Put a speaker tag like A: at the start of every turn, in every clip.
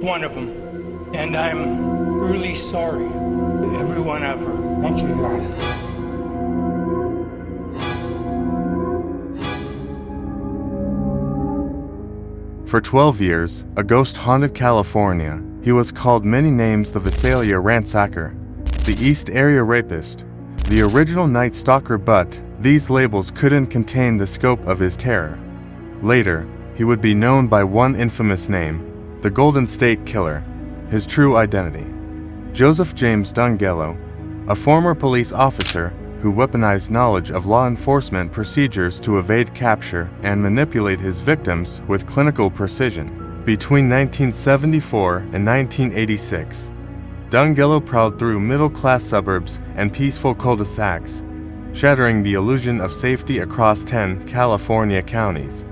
A: one of them. And I'm really sorry to everyone I've hurt. Thank you, Your Honor.
B: For 12 years, a ghost haunted California. He was called many names: the Visalia ransacker, the East Area rapist, the original Night Stalker, but these labels couldn't contain the scope of his terror. Later, he would be known by one infamous name, the Golden State Killer, his true identity. Joseph James DeAngelo, a former police officer who weaponized knowledge of law enforcement procedures to evade capture and manipulate his victims with clinical precision. Between 1974 and 1986, DeAngelo prowled through middle-class suburbs and peaceful cul-de-sacs, shattering the illusion of safety across 10 California counties.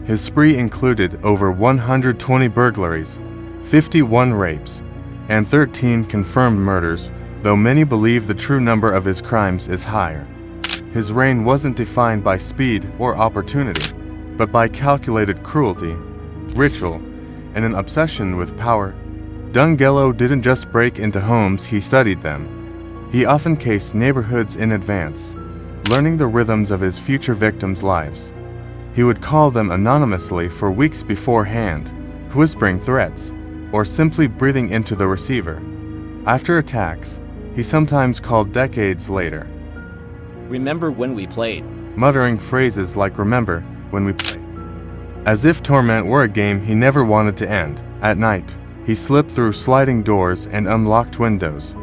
B: His spree included over 120 burglaries, 51 rapes, and 13 confirmed murders, though many believe the true number of his crimes is higher. His reign wasn't defined by speed or opportunity, but by calculated cruelty, ritual, and an obsession with power. DeAngelo didn't just break into homes, he studied them. He often cased neighborhoods in advance, learning the rhythms of his future victims' lives. He would call them anonymously for weeks beforehand, whispering threats, or simply breathing into the receiver. After attacks, he sometimes called decades later,
C: "Remember when we played?"
B: muttering phrases like "remember when we played," as if torment were a game he never wanted to end. At night, he slipped through sliding doors and unlocked windows.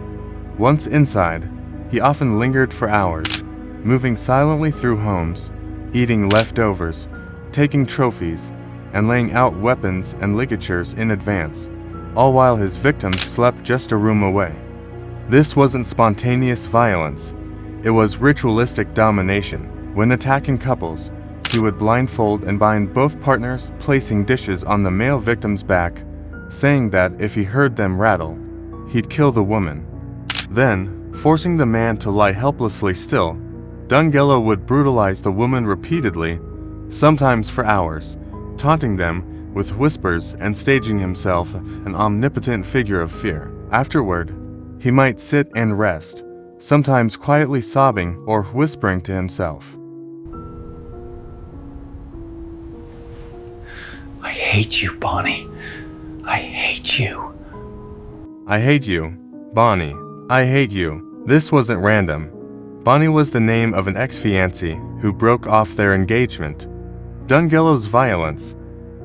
B: Once inside, he often lingered for hours, moving silently through homes, eating leftovers, taking trophies, and laying out weapons and ligatures in advance, all while his victims slept just a room away. This wasn't spontaneous violence, it was ritualistic domination. When attacking couples, he would blindfold and bind both partners, placing dishes on the male victim's back, saying that if he heard them rattle, he'd kill the woman. Then, forcing the man to lie helplessly still, DeAngelo would brutalize the woman repeatedly, sometimes for hours, taunting them with whispers and staging himself an omnipotent figure of fear. Afterward, he might sit and rest, sometimes quietly sobbing or whispering to himself.
D: I hate you, Bonnie. I hate you.
B: I hate you, Bonnie. I hate you. This wasn't random. Bonnie was the name of an ex-fiancée who broke off their engagement. DeAngelo's violence,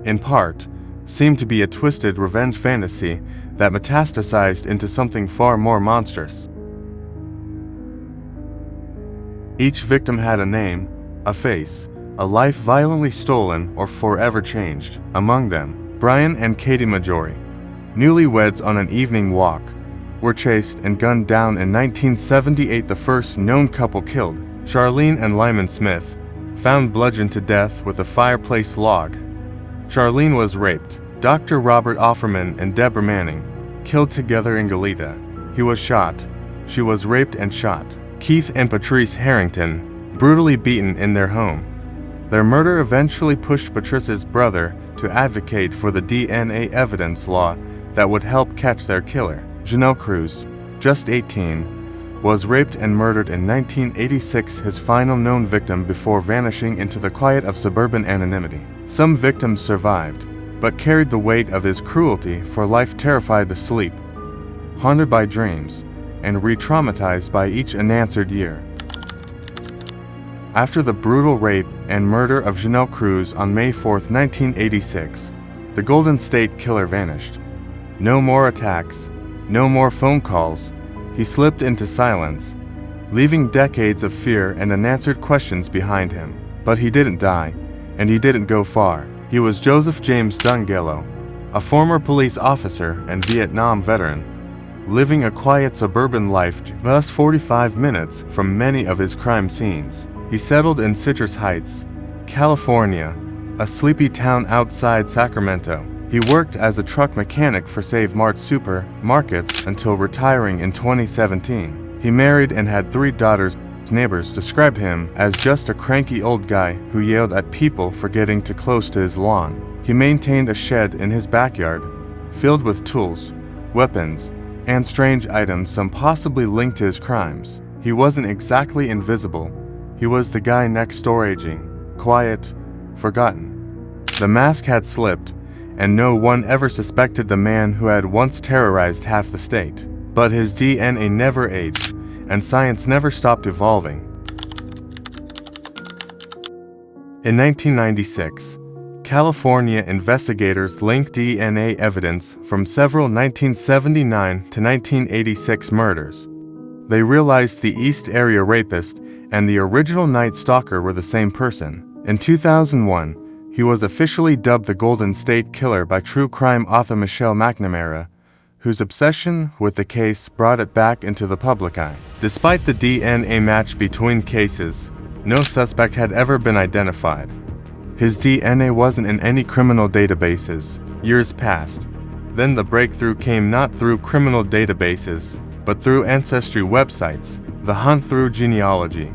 B: in part, seemed to be a twisted revenge fantasy that metastasized into something far more monstrous. Each victim had a name, a face, a life violently stolen or forever changed. Among them, Brian and Katie Majori, newlyweds on an evening walk, were chased and gunned down in 1978. The first known couple killed, Charlene and Lyman Smith, found bludgeoned to death with a fireplace log. Charlene was raped. Dr. Robert Offerman and Deborah Manning, killed together in Goleta. He was shot. She was raped and shot. Keith and Patrice Harrington, brutally beaten in their home. Their murder eventually pushed Patrice's brother to advocate for the DNA evidence law that would help catch their killer. Janelle Cruz, just 18, was raped and murdered in 1986, his final known victim before vanishing into the quiet of suburban anonymity. Some victims survived, but carried the weight of his cruelty for life, terrified to sleep, haunted by dreams, and re-traumatized by each unanswered year. After the brutal rape and murder of Janelle Cruz on May 4, 1986, the Golden State Killer vanished. No more attacks, no more phone calls. He slipped into silence, leaving decades of fear and unanswered questions behind him. But he didn't die, and he didn't go far. He was Joseph James DeAngelo, a former police officer and Vietnam veteran, living a quiet suburban life just 45 minutes from many of his crime scenes. He settled in Citrus Heights, California, a sleepy town outside Sacramento. He worked as a truck mechanic for Save Mart supermarkets until retiring in 2017. He married and had 3 daughters. Neighbors described him as just a cranky old guy who yelled at people for getting too close to his lawn. He maintained a shed in his backyard, filled with tools, weapons, and strange items, some possibly linked to his crimes. He wasn't exactly invisible. He was the guy next door, aging, quiet, forgotten. The mask had slipped, and no one ever suspected the man who had once terrorized half the state. But his DNA never aged, and science never stopped evolving. In 1996, California investigators linked DNA evidence from several 1979 to 1986 murders. They realized the East Area Rapist and the original Night Stalker were the same person. In 2001, he was officially dubbed the Golden State Killer by true crime author Michelle McNamara, whose obsession with the case brought it back into the public eye. Despite the DNA match between cases, no suspect had ever been identified. His DNA wasn't in any criminal databases. Years passed. Then the breakthrough came not through criminal databases, but through ancestry websites, the hunt through genealogy.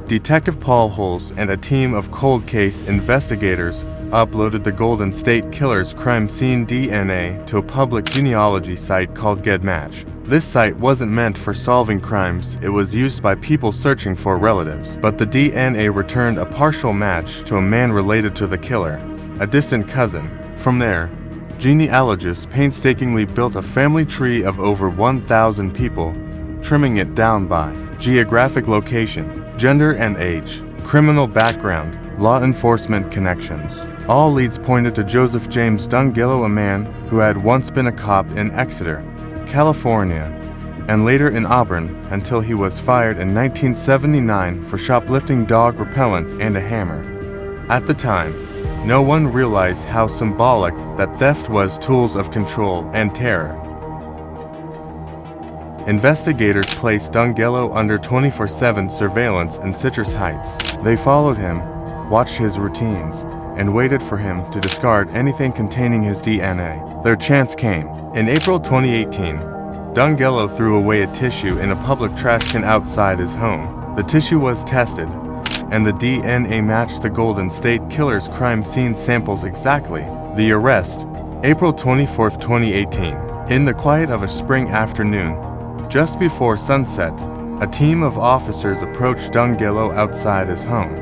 B: Detective Paul Hulse and a team of cold case investigators uploaded the Golden State Killer's crime scene DNA to a public genealogy site called GetMatch. This site wasn't meant for solving crimes, it was used by people searching for relatives. But the DNA returned a partial match to a man related to the killer, a distant cousin. From there, genealogists painstakingly built a family tree of over 1,000 people, trimming it down by geographic location, gender and age, criminal background, law enforcement connections. All leads pointed to Joseph James DeAngelo, a man who had once been a cop in Exeter, California, and later in Auburn until he was fired in 1979 for shoplifting dog repellent and a hammer. At the time, no one realized how symbolic that theft was. Tools of control and terror. Investigators placed DeAngelo under 24/7 surveillance in Citrus Heights. They followed him, watched his routines, and waited for him to discard anything containing his DNA. Their chance came. In April 2018, DeAngelo threw away a tissue in a public trash can outside his home. The tissue was tested, and the DNA matched the Golden State Killer's crime scene samples exactly. The arrest, April 24, 2018. In the quiet of a spring afternoon, just before sunset, a team of officers approached DeAngelo outside his home.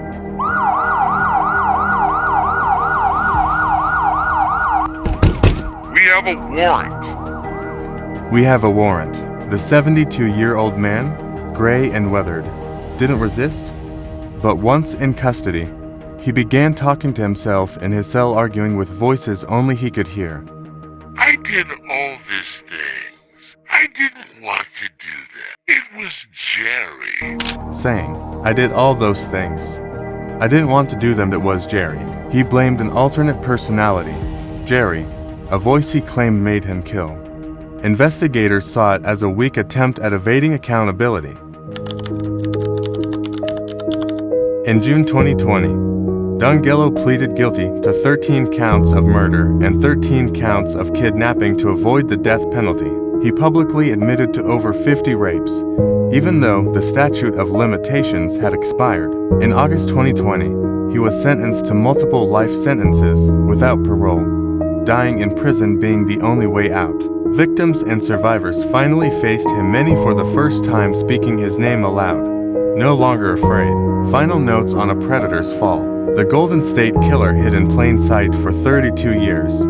E: We have a warrant.
B: We have a warrant. The 72-year-old man, gray and weathered, didn't resist. But once in custody, he began talking to himself in his cell, arguing with voices only he could hear.
E: I did all these things. I didn't want to do that. It was Jerry.
B: Saying, I did all those things. I didn't want to do them, it was Jerry. He blamed an alternate personality, Jerry, a voice he claimed made him kill. Investigators saw it as a weak attempt at evading accountability. In June 2020, DeAngelo pleaded guilty to 13 counts of murder and 13 counts of kidnapping to avoid the death penalty. He publicly admitted to over 50 rapes, even though the statute of limitations had expired. In August 2020, he was sentenced to multiple life sentences without parole, dying in prison being the only way out. Victims and survivors finally faced him, many for the first time speaking his name aloud. No longer afraid. Final notes on a predator's fall. The Golden State Killer hid in plain sight for 32 years.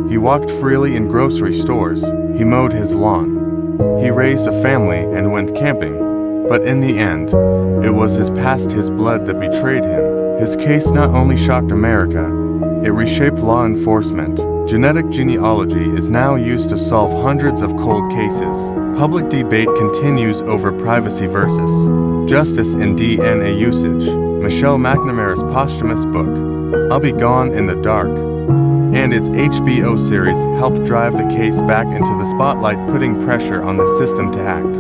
B: He walked freely in grocery stores. He mowed his lawn. He raised a family and went camping. But in the end, it was his past, his blood that betrayed him. His case not only shocked America, it reshaped law enforcement. Genetic genealogy is now used to solve hundreds of cold cases. Public debate continues over privacy versus justice in DNA usage. Michelle McNamara's posthumous book, I'll Be Gone in the Dark, and its HBO series helped drive the case back into the spotlight, putting pressure on the system to act.